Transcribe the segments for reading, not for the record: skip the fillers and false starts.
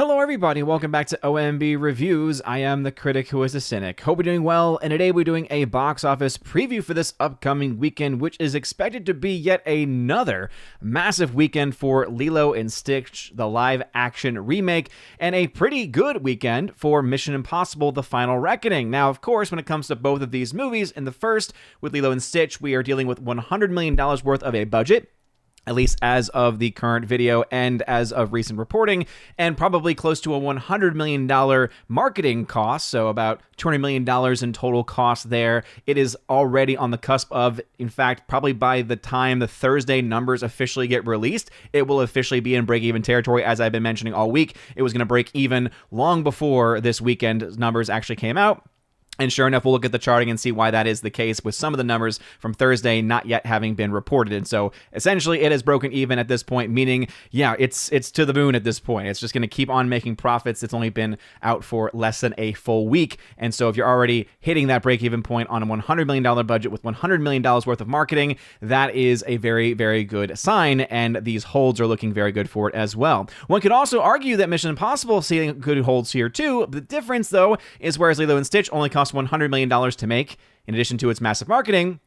Hello everybody, welcome back to OMB Reviews. I am the critic who is a cynic. Hope you're doing well, and today we're doing a box office preview for this upcoming weekend, which is expected to be yet another massive weekend for Lilo and Stitch, the live-action remake, and a pretty good weekend for Mission Impossible: The Final Reckoning. Now, of course, when it comes to both of these movies, in the first, with Lilo and Stitch, we are dealing with $100 million worth of a budget, at least as of the current video and as of recent reporting, and probably close to a $100 million marketing cost, so about $200 million in total cost there. It is already on the cusp of, in fact, probably by the time the Thursday numbers officially get released, it will officially be in break-even territory, as I've been mentioning all week. It was going to break even long before this weekend numbers actually came out. And sure enough, we'll look at the charting and see why that is the case, with some of the numbers from Thursday not yet having been reported. And so essentially it has broken even at this point, meaning, yeah, it's to the moon at this point. It's just going to keep on making profits. It's only been out for less than a full week. And so if you're already hitting that break-even point on a $100 million budget with $100 million worth of marketing, that is a very, very good sign. And these holds are looking very good for it as well. One could also argue that Mission Impossible seeing good holds here too. The difference, though, is whereas Lilo and Stitch only cost $100 million to make, in addition to its massive marketing,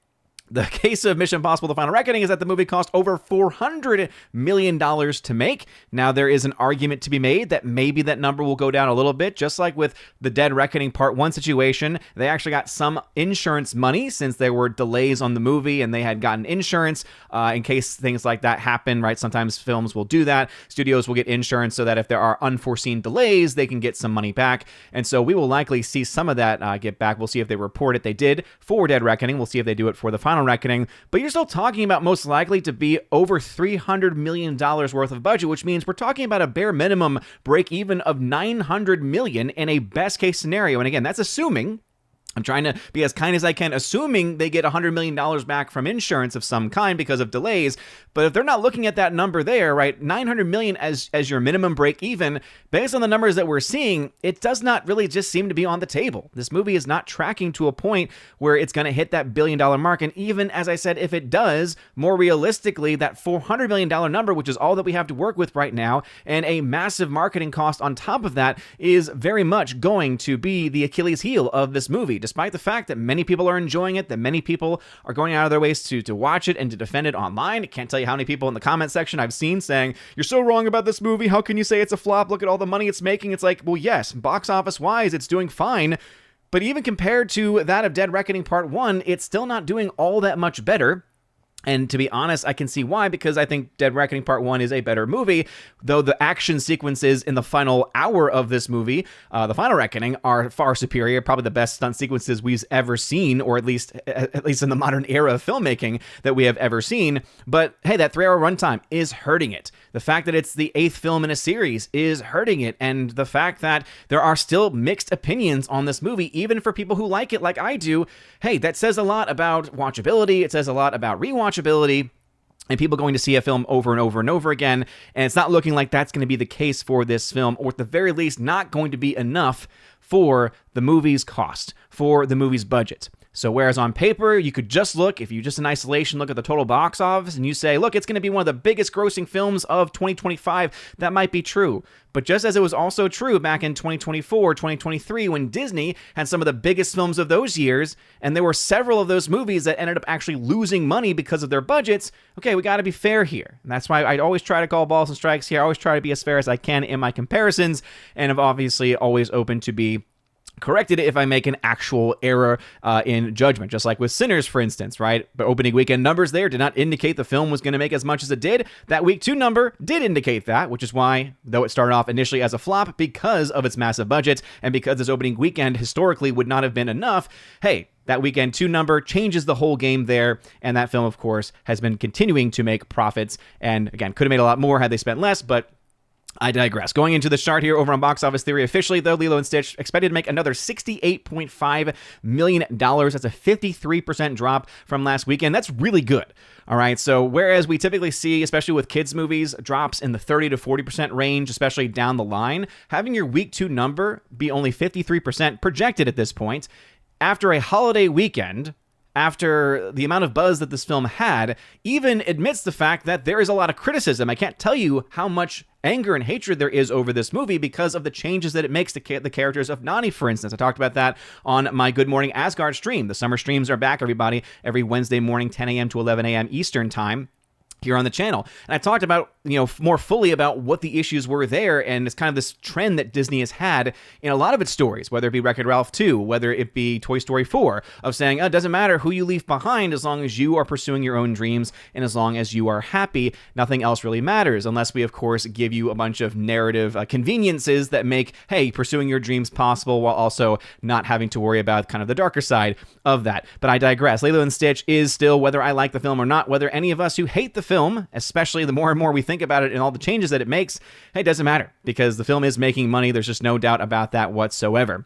the case of Mission Impossible: The Final Reckoning is that the movie cost over $400 million to make. Now, there is an argument to be made that maybe that number will go down a little bit, just like with the Dead Reckoning Part 1 situation. They actually got some insurance money since there were delays on the movie, and they had gotten insurance in case things like that happen, right? Sometimes films will do that. Studios will get insurance so that if there are unforeseen delays, they can get some money back. And so we will likely see some of that get back. We'll see if they report it. They did for Dead Reckoning. We'll see if they do it for The Final Reckoning, but you're still talking about most likely to be over $300 million worth of budget, which means we're talking about a bare minimum break even of $900 million in a best case scenario. And again, that's assuming, I'm trying to be as kind as I can, assuming they get $100 million back from insurance of some kind because of delays. But if they're not looking at that number there, right, $900 million as your minimum break even, based on the numbers that we're seeing, it does not really just seem to be on the table. This movie is not tracking to a point where it's going to hit that $1 billion mark. And even, as I said, if it does, more realistically, that $400 million number, which is all that we have to work with right now, and a massive marketing cost on top of that, is very much going to be the Achilles heel of this movie. Despite the fact that many people are enjoying it, that many people are going out of their ways to watch it and to defend it online. I can't tell you how many people in the comment section I've seen saying, "You're so wrong about this movie. How can you say it's a flop? Look at all the money it's making." It's like, well, yes, box office wise, it's doing fine. But even compared to that of Dead Reckoning Part 1, it's still not doing all that much better. And to be honest, I can see why, because I think Dead Reckoning Part 1 is a better movie, though the action sequences in the final hour of this movie, The Final Reckoning, are far superior, probably the best stunt sequences we've ever seen, or at least in the modern era of filmmaking that we have ever seen. But hey, that 3-hour runtime is hurting it. The fact that it's the 8th film in a series is hurting it, and the fact that there are still mixed opinions on this movie, even for people who like it like I do, hey, that says a lot about watchability, it says a lot about rewatchability, and people going to see a film over and over and over again, and it's not looking like that's going to be the case for this film, or at the very least not going to be enough for the movie's cost, for the movie's budget. So whereas on paper, you could just look, if you just in isolation look at the total box office and you say, look, it's going to be one of the biggest grossing films of 2025, that might be true. But just as it was also true back in 2024, 2023, when Disney had some of the biggest films of those years, and there were several of those movies that ended up actually losing money because of their budgets, okay, we got to be fair here. And that's why I always try to call balls and strikes here. I always try to be as fair as I can in my comparisons, and I'm obviously always open to be corrected if I make an actual error in judgment, just like with Sinners, for instance, right? But opening weekend numbers there did not indicate the film was going to make as much as it did. That week 2 number did indicate that, which is why, though it started off initially as a flop because of its massive budget and because this opening weekend historically would not have been enough, hey, that weekend 2 number changes the whole game there, and that film, of course, has been continuing to make profits, and again, could have made a lot more had they spent less, but I digress. Going into the chart here over on Box Office Theory, officially, though, Lilo and Stitch expected to make another $68.5 million. That's a 53% drop from last weekend. That's really good. All right, so whereas we typically see, especially with kids' movies, drops in the 30 to 40% range, especially down the line, having your week 2 number be only 53% projected at this point, after a holiday weekend, after the amount of buzz that this film had, even admits the fact that there is a lot of criticism. I can't tell you how much anger and hatred there is over this movie because of the changes that it makes to the characters of Nani, for instance. I talked about that on my Good Morning Asgard stream. The summer streams are back, everybody, every Wednesday morning, 10 a.m. to 11 a.m. Eastern time here on the channel. And I talked about, more fully about what the issues were there, and it's kind of this trend that Disney has had in a lot of its stories, whether it be Wreck-It Ralph 2, whether it be Toy Story 4, of saying, it doesn't matter who you leave behind as long as you are pursuing your own dreams and as long as you are happy, nothing else really matters, unless we, of course, give you a bunch of narrative conveniences that make, hey, pursuing your dreams possible while also not having to worry about kind of the darker side of that. But I digress. Lilo and Stitch is still, whether I like the film or not, whether any of us who hate the film, especially the more and more we think about it and all the changes that it makes, hey, it doesn't matter because the film is making money. There's just no doubt about that whatsoever.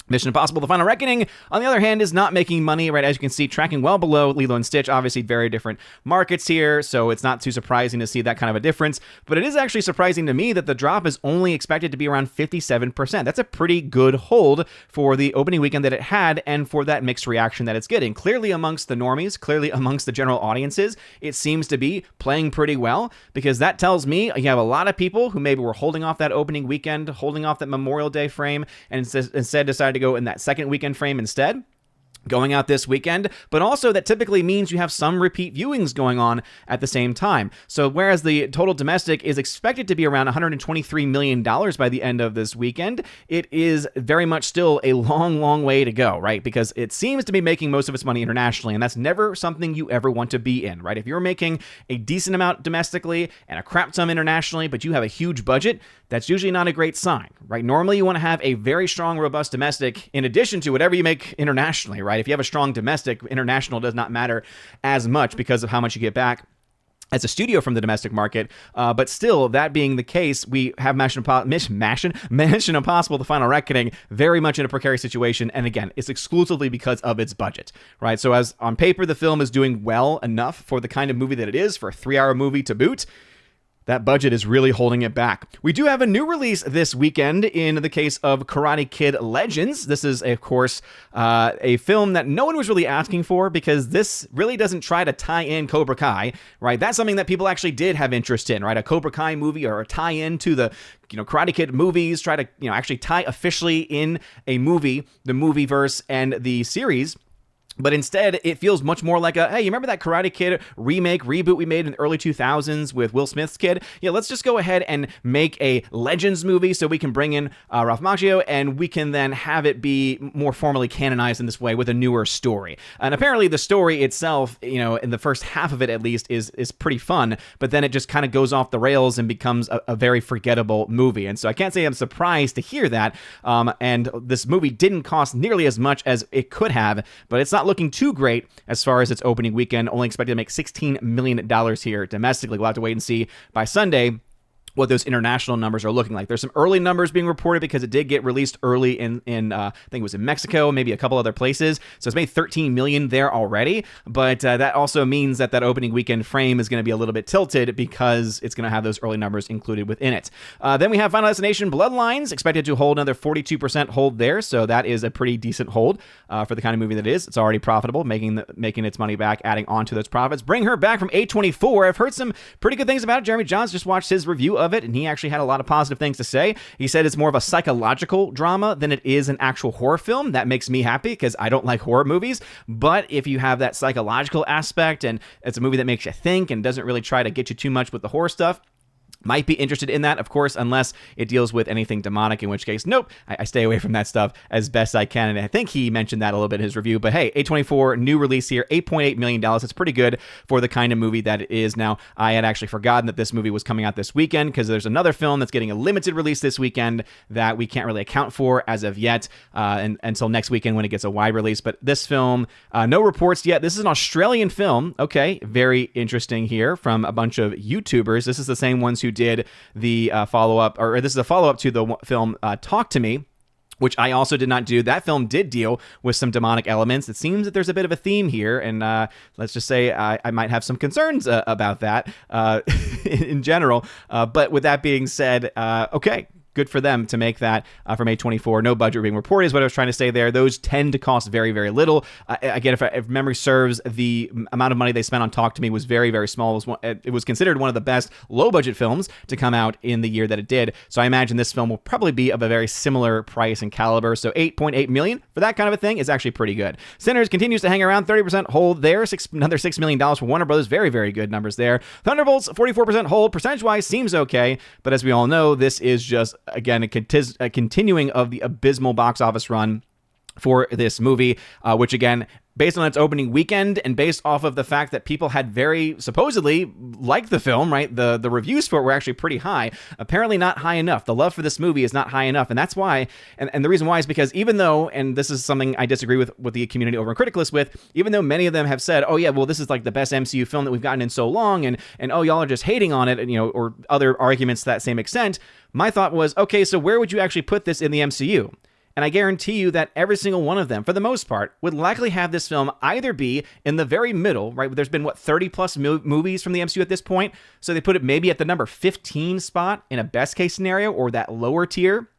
Mission Impossible: The Final Reckoning, on the other hand, is not making money, right? As you can see, tracking well below Lilo and Stitch. Obviously, very different markets here, so it's not too surprising to see that kind of a difference. But it is actually surprising to me that the drop is only expected to be around 57%. That's a pretty good hold for the opening weekend that it had and for that mixed reaction that it's getting. Clearly amongst the normies, clearly amongst the general audiences, it seems to be playing pretty well, because that tells me you have a lot of people who maybe were holding off that opening weekend, holding off that Memorial Day frame, and instead decided to go in that second weekend frame instead, going out this weekend, but also that typically means you have some repeat viewings going on at the same time. So whereas the total domestic is expected to be around $123 million by the end of this weekend, it is very much still a long, long way to go, right? Because it seems to be making most of its money internationally, and that's never something you ever want to be in, right? If you're making a decent amount domestically and a crap ton internationally, but you have a huge budget, that's usually not a great sign, right? Normally you want to have a very strong, robust domestic in addition to whatever you make internationally, right? If you have a strong domestic, international does not matter as much because of how much you get back as a studio from the domestic market. But still, that being the case, we have Mission Impossible: The Final Reckoning very much in a precarious situation. And again, it's exclusively because of its budget, right? So as on paper, the film is doing well enough for the kind of movie that it is, for a 3-hour movie to boot. That budget is really holding it back. We do have a new release this weekend in the case of Karate Kid Legends. This is, of course, a film that no one was really asking for because this really doesn't try to tie in Cobra Kai, right? That's something that people actually did have interest in, right? A Cobra Kai movie or a tie-in to the Karate Kid movies, try to actually tie officially in a movie, the movieverse and the series. But instead, it feels much more like hey, you remember that Karate Kid reboot we made in the early 2000s with Will Smith's kid? Yeah, let's just go ahead and make a Legends movie so we can bring in Ralph Macchio, and we can then have it be more formally canonized in this way with a newer story. And apparently the story itself, in the first half of it at least, is pretty fun, but then it just kind of goes off the rails and becomes a very forgettable movie. And so I can't say I'm surprised to hear that. And this movie didn't cost nearly as much as it could have, but it's not looking too great as far as its opening weekend, only expected to make $16 million here domestically. We'll have to wait and see by Sunday what those international numbers are looking like. There's some early numbers being reported because it did get released early in I think it was in Mexico, maybe a couple other places. So it's made 13 million there already. But that also means that opening weekend frame is going to be a little bit tilted because it's going to have those early numbers included within it. Then we have Final Destination Bloodlines, expected to hold another 42% hold there. So that is a pretty decent hold for the kind of movie that it is. It's already profitable, making its money back, adding on to those profits. Bring Her Back from A24. I've heard some pretty good things about it. Jeremy Johns just watched his review of it, and he actually had a lot of positive things to say. He said it's more of a psychological drama than it is an actual horror film. That makes me happy because I don't like horror movies, but if you have that psychological aspect and it's a movie that makes you think and doesn't really try to get you too much with the horror stuff, might be interested in that, of course, unless it deals with anything demonic, in which case, nope, I stay away from that stuff as best I can. And I think he mentioned that a little bit in his review. But hey, A24, new release here, $8.8 million. It's pretty good for the kind of movie that it is. Now, I had actually forgotten that this movie was coming out this weekend because there's another film that's getting a limited release this weekend that we can't really account for as of yet and until next weekend when it gets a wide release. But this film, no reports yet. This is an Australian film. Okay, very interesting here from a bunch of YouTubers. This is the same ones who did the follow-up, or this is a follow-up to the film Talk to Me, which I also did not do. That film did deal with some demonic elements. It seems that there's a bit of a theme here, and let's just say I might have some concerns about that in general. But with that being said, okay, good for them to make that from A24. No budget being reported is what I was trying to say there. Those tend to cost very, very little. Again, if memory serves, the amount of money they spent on Talk to Me was very, very small. It was considered one of the best low-budget films to come out in the year that it did. So I imagine this film will probably be of a very similar price and caliber. So $8.8 million for that kind of a thing is actually pretty good. Sinners continues to hang around, 30% hold there. Another $6 million for Warner Brothers. Very, very good numbers there. Thunderbolts, 44% hold. Percentage-wise, seems okay. But as we all know, this is just, again, a continuing of the abysmal box office run for this movie, which again, based on its opening weekend and based off of the fact that people had very supposedly liked the film, right? The reviews for it were actually pretty high. Apparently not high enough. The love for this movie is not high enough. And that's why, and the reason why is because even though, and this is something I disagree with the community over in Criticalist with, even though many of them have said, oh yeah, well, this is like the best MCU film that we've gotten in so long, and oh, y'all are just hating on it, and or other arguments to that same extent, my thought was, okay, so where would you actually put this in the MCU? And I guarantee you that every single one of them, for the most part, would likely have this film either be in the very middle, right? There's been, 30 plus movies from the MCU at this point. So they put it maybe at the number 15 spot in a best case scenario, or that lower tier,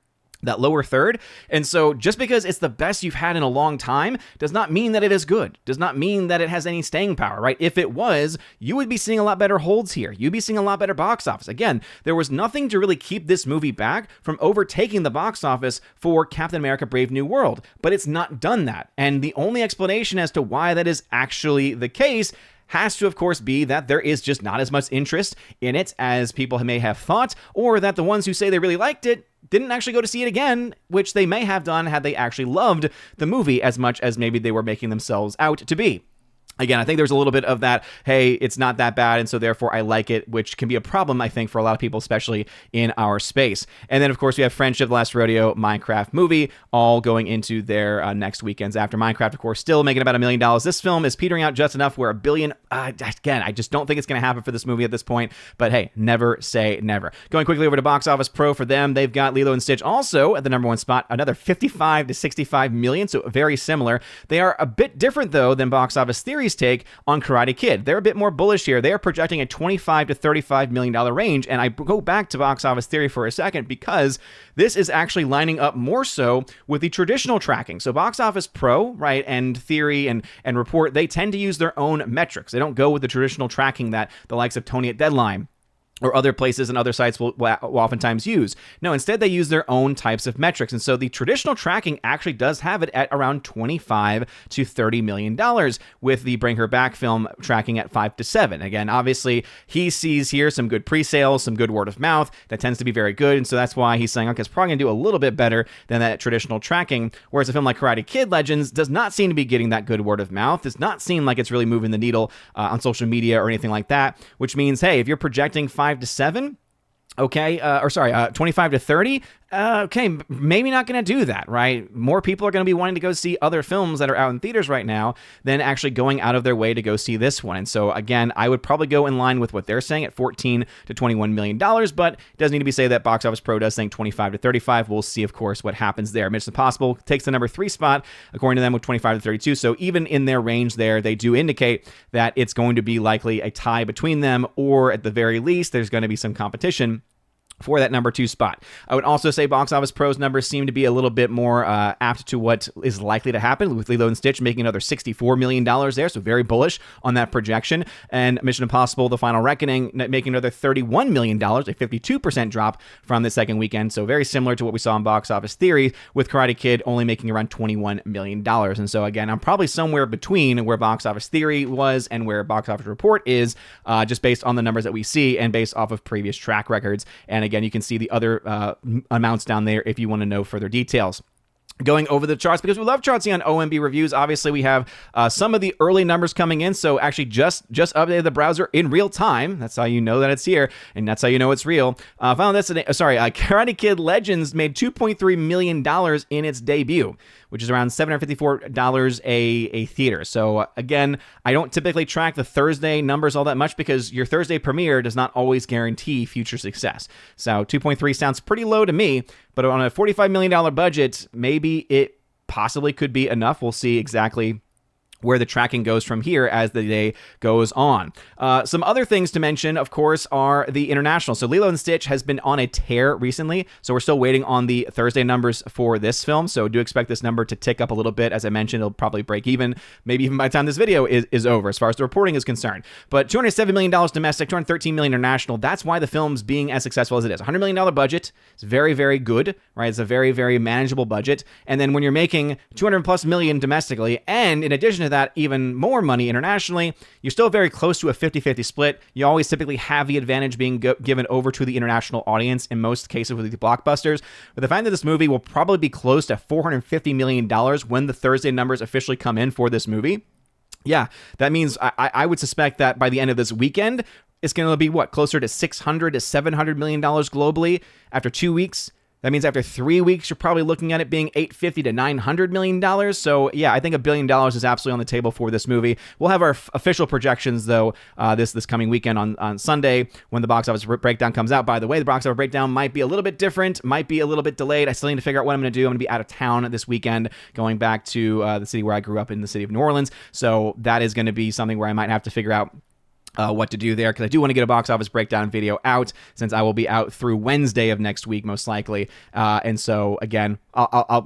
that lower third. And so just because it's the best you've had in a long time does not mean that it is good, does not mean that it has any staying power, right? If it was, you would be seeing a lot better holds here. You'd be seeing a lot better box office. Again, there was nothing to really keep this movie back from overtaking the box office for Captain America: Brave New World, but it's not done that. And the only explanation as to why that is actually the case has to, of course, be that there is just not as much interest in it as people may have thought, or that the ones who say they really liked it didn't actually go to see it again, which they may have done had they actually loved the movie as much as maybe they were making themselves out to be. Again, I think there's a little bit of that, hey, it's not that bad, and so therefore I like it, which can be a problem, I think, for a lot of people, especially in our space. And then, of course, we have Friendship, The Last Rodeo, Minecraft movie, all going into their next weekends after. Minecraft, of course, still making about $1 million. This film is petering out just enough where $1 billion, again, I just don't think it's going to happen for this movie at this point, but hey, never say never. Going quickly over to Box Office Pro for them, they've got Lilo and Stitch also at the number one spot, another 55 to 65 million, so very similar. They are a bit different, though, than Box Office Theory's take on Karate Kid. They're a bit more bullish here. They are projecting a $25 to $35 million range, and I go back to Box Office Theory for a second because this is actually lining up more so with the traditional tracking. So Box Office Pro, right, and Theory and Report, they tend to use their own metrics. They don't go with the traditional tracking that the likes of Tony at Deadline or other places and other sites will oftentimes use. No, instead they use their own types of metrics. And so the traditional tracking actually does have it at around $25 to $30 million, with the Bring Her Back film tracking at 5 to 7. Again, obviously, he sees here some good pre-sales, some good word of mouth. That tends to be very good. And so that's why he's saying, okay, it's probably going to do a little bit better than that traditional tracking. Whereas a film like Karate Kid Legends does not seem to be getting that good word of mouth. Does not seem like it's really moving the needle on social media or anything like that, which means, hey, if you're projecting 5 to 7, okay, 25 to 30, okay, maybe not going to do that, right? More people are going to be wanting to go see other films that are out in theaters right now than actually going out of their way to go see this one. And so, again, I would probably go in line with what they're saying at $14 to $21 million, but it does need to be said that Box Office Pro does think 25 to 35. We'll see, of course, what happens there. Mission Impossible takes the number 3 spot, according to them, with 25 to 32. So even in their range there, they do indicate that it's going to be likely a tie between them, or at the very least, there's going to be some competition for that number 2 spot. I would also say Box Office Pro's numbers seem to be a little bit more apt to what is likely to happen, with Lilo and Stitch making another $64 million there, so very bullish on that projection. And Mission Impossible: The Final Reckoning making another $31 million, a 52% drop from the second weekend, so very similar to what we saw in Box Office Theory, with Karate Kid only making around $21 million. And so again, I'm probably somewhere between where Box Office Theory was and where Box Office Report is, just based on the numbers that we see and based off of previous track records. And again, you can see the other amounts down there if you want to know further details. Going over the charts, because we love charts here on OMB Reviews. Obviously, we have some of the early numbers coming in, so actually just updated the browser in real time. That's how you know that it's here, and that's how you know it's real. Karate Kid Legends made $2.3 million in its debut, which is around $754 a theater. So again, I don't typically track the Thursday numbers all that much because your Thursday premiere does not always guarantee future success. So 2.3 sounds pretty low to me, but on a $45 million budget, maybe it possibly could be enough. We'll see exactly where the tracking goes from here as the day goes on. Some other things to mention, of course, are the international. So Lilo and Stitch has been on a tear recently, so we're still waiting on the Thursday numbers for this film, so do expect this number to tick up a little bit. As I mentioned, it'll probably break even, maybe even by the time this video is over, as far as the reporting is concerned. But $207 million domestic, $213 million international. That's why the film's being as successful as it is. $100 million budget. It's very, very good, right? It's a very, very manageable budget. And then when you're making $200+ million domestically, and in addition to that, even more money internationally, you're still very close to a 50-50 split. You always typically have the advantage being given over to the international audience in most cases with the blockbusters. But the fact that this movie will probably be close to $450 million when the Thursday numbers officially come in for this movie, yeah, that means I would suspect that by the end of this weekend, it's going to be closer to $600 to $700 million globally after 2 weeks. That means after 3 weeks, you're probably looking at it being $850 to $900 million. So yeah, I think $1 billion is absolutely on the table for this movie. We'll have our official projections though this coming weekend on Sunday when the box office breakdown comes out. By the way, the box office breakdown might be a little bit different, might be a little bit delayed. I still need to figure out what I'm going to do. I'm going to be out of town this weekend, going back to the city where I grew up in the city of New Orleans. So that is going to be something where I might have to figure out what to do there, because I do want to get a box office breakdown video out, since I will be out through Wednesday of next week most likely, and so again I'll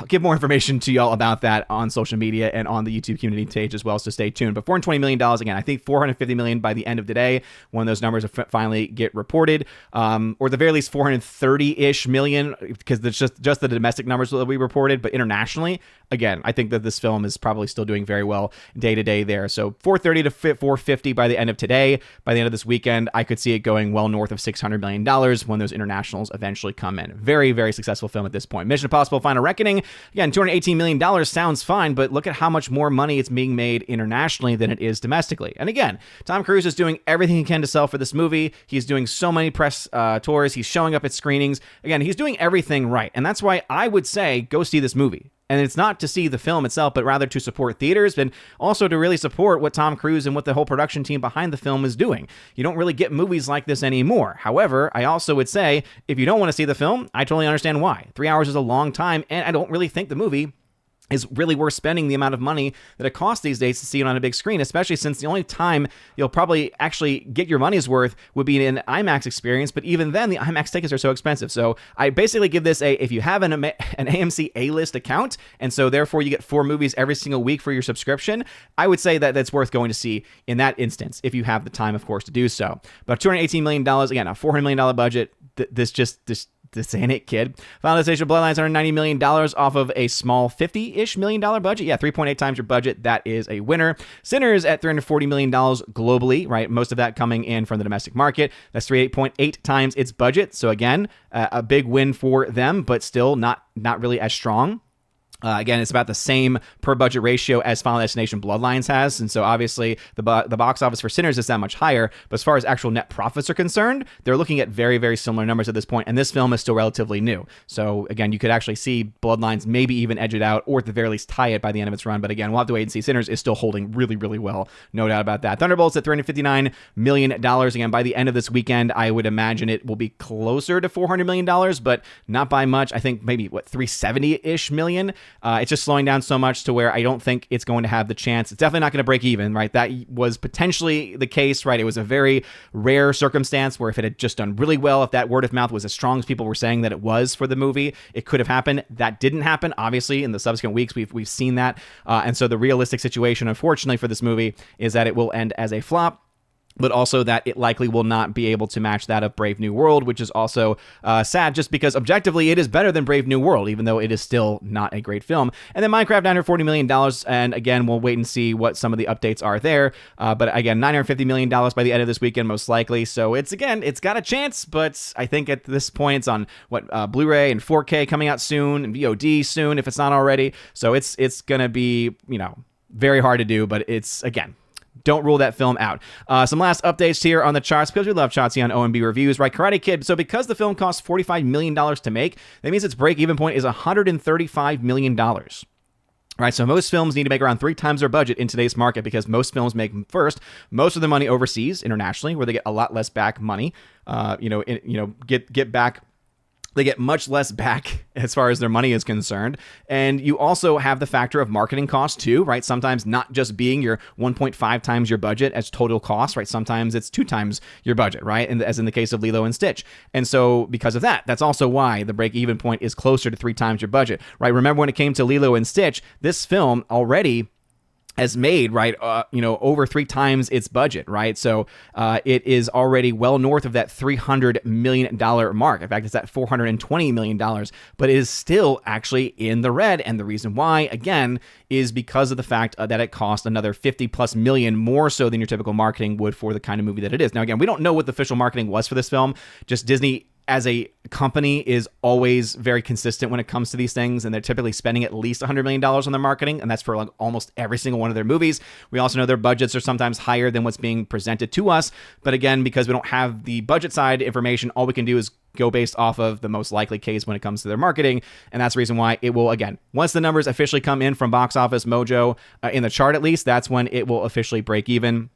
give more information to y'all about that on social media and on the YouTube community page as well, so stay tuned. But $420 million, again, I think $450 million by the end of today when those numbers finally get reported, or at the very least $430-ish million, because it's just the domestic numbers that we reported. But internationally, again, I think that this film is probably still doing very well day to day there. So 430 to 450 by the end of today. By the end of this weekend, I could see it going well north of $600 million when those internationals eventually come in. Very, very successful film at this point. Mission Impossible Final Reckoning, again, $218 million sounds fine, but look at how much more money it's being made internationally than it is domestically. And again, Tom Cruise is doing everything he can to sell for this movie. He's doing so many press tours. He's showing up at screenings. Again, he's doing everything right. And that's why I would say go see this movie. And it's not to see the film itself, but rather to support theaters and also to really support what Tom Cruise and what the whole production team behind the film is doing. You don't really get movies like this anymore. However, I also would say, if you don't want to see the film, I totally understand why. 3 hours is a long time, and I don't really think the movie is really worth spending the amount of money that it costs these days to see it on a big screen, especially since the only time you'll probably actually get your money's worth would be in an IMAX experience, but even then, the IMAX tickets are so expensive. So I basically give this if you have an AMC A-list account, and so therefore you get 4 movies every single week for your subscription, I would say that that's worth going to see in that instance, if you have the time, of course, to do so. But $218 million, again, a $400 million budget, this ain't it, kid. Final Destination Bloodlines, $190 million off of a small $50-ish million budget. Yeah, 3.8 times your budget. That is a winner. Sinners at $340 million globally, right? Most of that coming in from the domestic market. That's 3.8 times its budget. So again, a big win for them, but still not really as strong. Again, it's about the same per budget ratio as Final Destination Bloodlines has, and so obviously the box office for Sinners is that much higher, but as far as actual net profits are concerned, they're looking at very, very similar numbers at this point, and this film is still relatively new. So again, you could actually see Bloodlines maybe even edge it out, or at the very least tie it by the end of its run, but again, we'll have to wait and see. Sinners is still holding really, really well, no doubt about that. Thunderbolts at $359 million. Again, by the end of this weekend, I would imagine it will be closer to $400 million, but not by much. I think maybe, 370-ish million? It's just slowing down so much to where I don't think it's going to have the chance. It's definitely not going to break even, right? That was potentially the case, right? It was a very rare circumstance where if it had just done really well, if that word of mouth was as strong as people were saying that it was for the movie, it could have happened. That didn't happen. Obviously, in the subsequent weeks, we've seen that. And so the realistic situation, unfortunately, for this movie is that it will end as a flop, but also that it likely will not be able to match that of Brave New World, which is also sad, just because objectively it is better than Brave New World, even though it is still not a great film. And then Minecraft, $940 million, and again, we'll wait and see what some of the updates are there. But again, $950 million by the end of this weekend, most likely. So it's got a chance, but I think at this point it's on, Blu-ray and 4K coming out soon, and VOD soon, if it's not already. So it's going to be, very hard to do, but it's, again, don't rule that film out. Some last updates here on the charts, because we love Chatsy on OMB Reviews, right? Karate Kid. So because the film cost $45 million to make, that means its break-even point is $135 million. Right, so most films need to make around 3 times their budget in today's market, because most films make first most of the money overseas, internationally, where they get a lot less back money. Get back They get much less back as far as their money is concerned. And you also have the factor of marketing costs too, right? Sometimes not just being your 1.5 times your budget as total cost, right? Sometimes it's 2 times your budget, right? And as in the case of Lilo and Stitch. And so because of that, that's also why the break-even point is closer to 3 times your budget, right? Remember when it came to Lilo and Stitch, this film already has made, right, over 3 times its budget, right? So it is already well north of that $300 million mark. In fact, it's at $420 million, but it is still actually in the red. And the reason why, again, is because of the fact that it cost another 50 plus million more so than your typical marketing would for the kind of movie that it is. Now, again, we don't know what the official marketing was for this film. Just Disney as a company is always very consistent when it comes to these things, and they're typically spending at least $100 million on their marketing, and that's for like almost every single one of their movies. We also know their budgets are sometimes higher than what's being presented to us, but again, because we don't have the budget side information, all we can do is go based off of the most likely case when it comes to their marketing, and that's the reason why it will, again, once the numbers officially come in from Box Office Mojo, in the chart at least, that's when it will officially break even.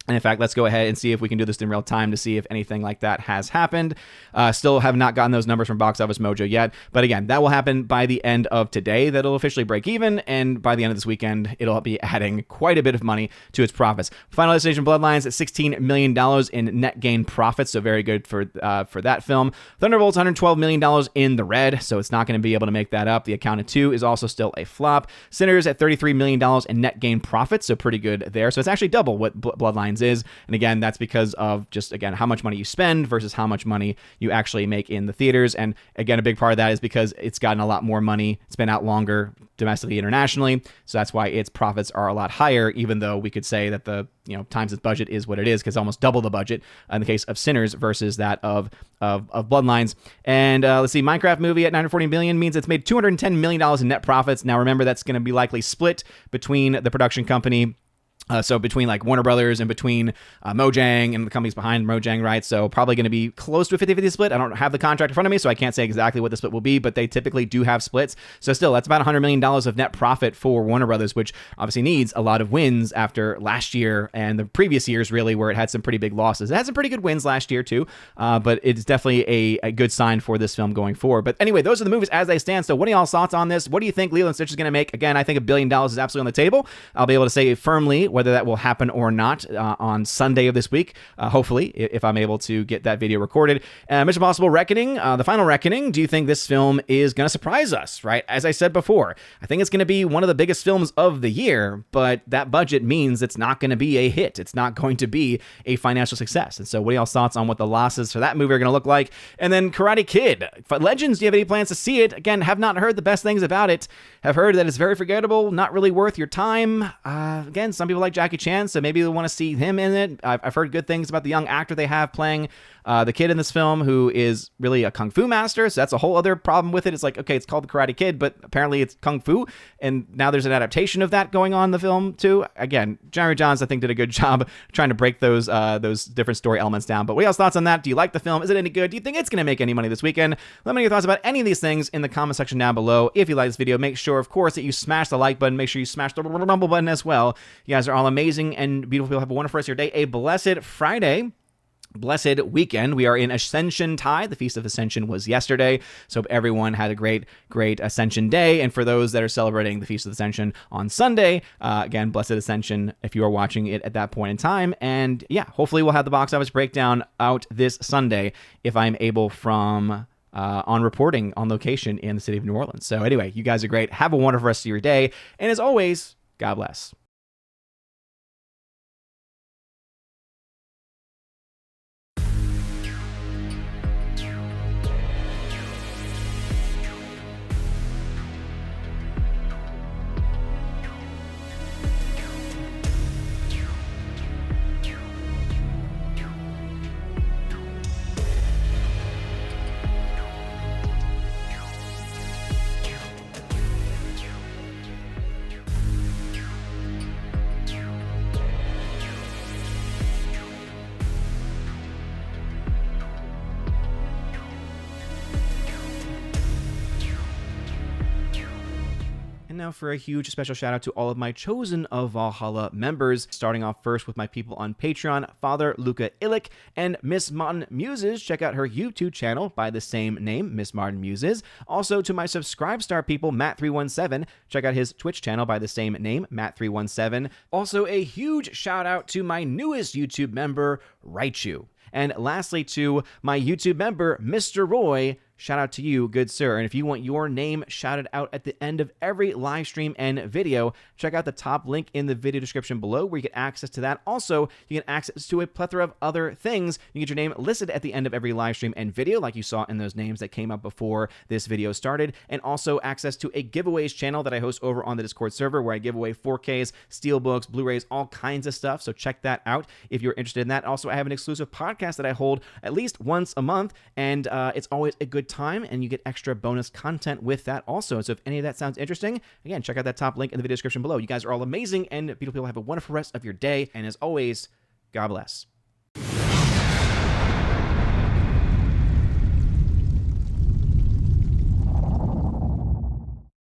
And in fact, let's go ahead and see if we can do this in real time to see if anything like that has happened. Still have not gotten those numbers from Box Office Mojo yet. But again, that will happen by the end of today. That'll officially break even. And by the end of this weekend, it'll be adding quite a bit of money to its profits. Final Destination Bloodlines at $16 million in net gain profits. So very good for that film. Thunderbolts, $112 million in the red. So it's not going to be able to make that up. The Accountant 2 is also still a flop. Sinners at $33 million in net gain profits. So pretty good there. So it's actually double what Bloodlines is. And again, that's because of just, again, how much money you spend versus how much money you actually make in the theaters. And again, a big part of that is because it's gotten a lot more money. It's been out longer domestically, internationally. So that's why its profits are a lot higher, even though we could say that the, times its budget is what it is, because almost double the budget in the case of Sinners versus that of Bloodlines. And let's see, Minecraft movie at $940 million means it's made $210 million in net profits. Now remember, that's going to be likely split between the production company. So between like Warner Brothers and between Mojang and the companies behind Mojang, right? So probably going to be close to a 50-50 split. I don't have the contract in front of me, so I can't say exactly what the split will be, but they typically do have splits. So still, that's about $100 million of net profit for Warner Brothers, which obviously needs a lot of wins after last year and the previous years, really, where it had some pretty big losses. It had some pretty good wins last year, too, but it's definitely a good sign for this film going forward. But anyway, those are the movies as they stand. So what are y'all's thoughts on this? What do you think Lilo and Stitch is going to make? Again, I think $1 billion is absolutely on the table. I'll be able to say firmly whether that will happen or not on Sunday of this week, hopefully, if I'm able to get that video recorded. Mission Impossible Reckoning, the final reckoning. Do you think this film is going to surprise us, right? As I said before, I think it's going to be one of the biggest films of the year, but that budget means it's not going to be a hit. It's not going to be a financial success. And so what are y'all's thoughts on what the losses for that movie are going to look like? And then Karate Kid, Legends, do you have any plans to see it? Again, have not heard the best things about it. Have heard that it's very forgettable, not really worth your time. Again, some people like Jackie Chan, so maybe you'll want to see him in it. I've heard good things about the young actor they have playing the kid in this film, who is really a kung fu master. So that's a whole other problem with it. It's like, okay, it's called The Karate Kid, but apparently it's kung fu. And now there's an adaptation of that going on in the film too. Again, Jeremy Johns, I think, did a good job trying to break those different story elements down. But what are y'all's thoughts on that? Do you like the film? Is it any good? Do you think it's going to make any money this weekend? Let me know your thoughts about any of these things in the comment section down below. If you like this video, make sure, of course, that you smash the like button. Make sure you smash the rumble button as well. You guys are all amazing and beautiful people. Have a wonderful rest of your day. A blessed Friday. Blessed weekend. We are in Ascension Tide. The Feast of Ascension was yesterday, so everyone had a great Ascension day. And for those that are celebrating the Feast of Ascension on Sunday, again, Blessed Ascension if you are watching it at that point in time. And yeah, hopefully we'll have the box office breakdown out this Sunday if I'm able from on reporting on location in the city of New Orleans. So anyway, you guys are great. Have a wonderful rest of your day. And as always, God bless. now for a huge special shout out to all of my Chosen of Valhalla members, starting off first with my people on Patreon, Father Luca Illich and Miss Martin Muses. Check out her YouTube channel by the same name, Miss Martin Muses. Also to my Subscribestar people, Matt317. Check out his Twitch channel by the same name, Matt317. Also a huge shout out to my newest YouTube member, Raichu. And lastly, to my YouTube member, Mr. Roy, shout out to you, good sir. And if you want your name shouted out at the end of every live stream and video, check out the top link in the video description below where you get access to that. Also, you get access to a plethora of other things. You get your name listed at the end of every live stream and video, like you saw in those names that came up before this video started. And also access to a giveaways channel that I host over on the Discord server where I give away 4Ks, Steelbooks, Blu-rays, all kinds of stuff. So check that out if you're interested in that. Also, I have an exclusive podcast that I hold at least once a month, and it's always a good time, and you get extra bonus content with that also. So if any of that sounds interesting, again, check out that top link in the video description below. You guys are all amazing, and people have a wonderful rest of your day, and as always, God bless.